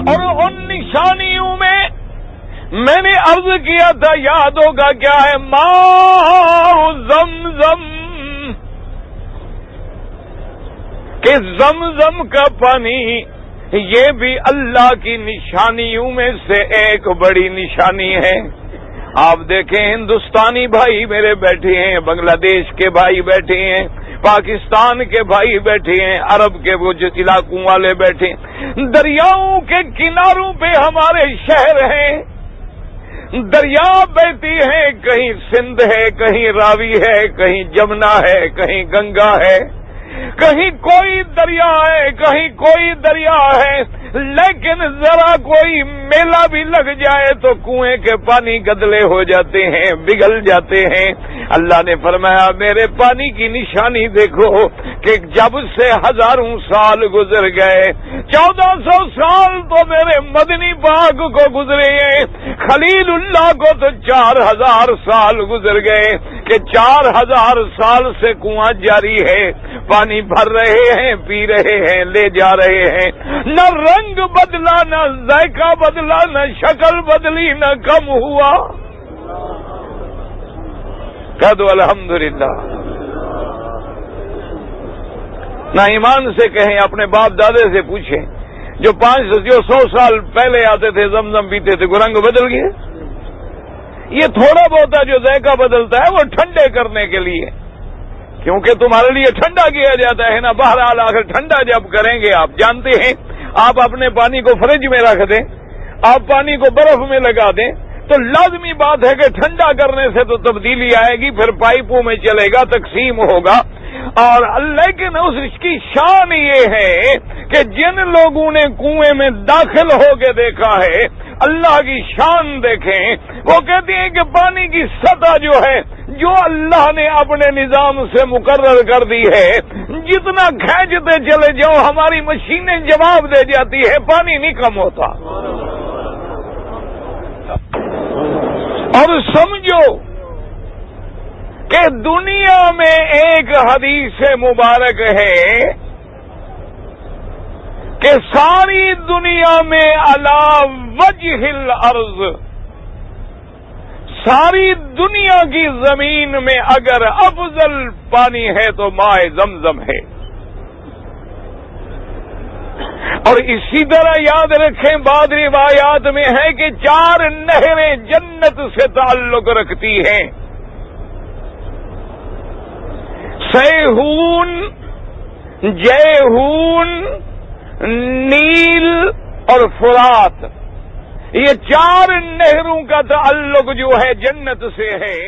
اور ان نشانیوں میں میں نے عرض کیا تھا، یاد ہوگا کیا ہے؟ ماء زمزم، کہ زمزم کا پانی یہ بھی اللہ کی نشانیوں میں سے ایک بڑی نشانی ہے۔ آپ دیکھیں ہندوستانی بھائی میرے بیٹھے ہیں، بنگلہ دیش کے بھائی بیٹھے ہیں، پاکستان کے بھائی بیٹھے ہیں، عرب کے وہ جو علاقوں والے بیٹھے ہیں، دریاؤں کے کناروں پہ ہمارے شہر ہیں، دریا بہتی ہیں، کہیں سندھ ہے، کہیں راوی ہے، کہیں جمنا ہے، کہیں گنگا ہے، کہیں کوئی دریا ہے، کہیں کوئی دریا ہے، لیکن ذرا کوئی میلہ بھی لگ جائے تو کنویں کے پانی گدلے ہو جاتے ہیں، بگل جاتے ہیں۔ اللہ نے فرمایا میرے پانی کی نشانی دیکھو کہ جب سے ہزاروں سال گزر گئے، 1400 سال تو میرے مدنی پاک کو گزرے ہیں، خلیل اللہ کو تو 4000 سال گزر گئے کہ 4000 سال سے کنواں جاری ہے، پانی بھر رہے ہیں، پی رہے ہیں، لے جا رہے ہیں، نہ رنگ بدلا، نہ ذائقہ بدلا، نہ شکل بدلی، نہ کم ہوا۔ کہہ دو الحمدللہ۔ نہ ایمان سے کہیں، اپنے باپ دادے سے پوچھیں، جو 100 سال پہلے آتے تھے زمزم پیتے تھے، وہ رنگ بدل گئے؟ یہ تھوڑا بہت جو ذائقہ بدلتا ہے وہ ٹھنڈے کرنے کے لیے، کیونکہ تمہارے لیے ٹھنڈا کیا جاتا ہے نا۔ بہرحال آخر ٹھنڈا جب کریں گے، آپ جانتے ہیں، آپ اپنے پانی کو فریج میں رکھ دیں، آپ پانی کو برف میں لگا دیں تو لازمی بات ہے کہ ٹھنڈا کرنے سے تو تبدیلی آئے گی، پھر پائپوں میں چلے گا، تقسیم ہوگا۔ اور لیکن اس کی شان یہ ہے کہ جن لوگوں نے کنویں میں داخل ہو کے دیکھا ہے، اللہ کی شان دیکھیں، وہ کہتے ہیں کہ پانی کی سطح جو ہے، جو اللہ نے اپنے نظام سے مقرر کر دی ہے، جتنا کھینچتے چلے جاؤ ہماری مشینیں جواب دے جاتی ہے، پانی نہیں کم ہوتا۔ اور سمجھو کہ دنیا میں ایک حدیث مبارک ہے کہ ساری دنیا میں علی وجہ الارض، ساری دنیا کی زمین میں اگر افضل پانی ہے تو ماء زمزم ہے۔ اور اسی طرح یاد رکھیں، بعض روایات میں ہے کہ 4 نہریں جنت سے تعلق رکھتی ہیں، سیہون، جیہون، نیل اور فرات، یہ 4 نہروں کا تعلق جو ہے جنت سے ہے۔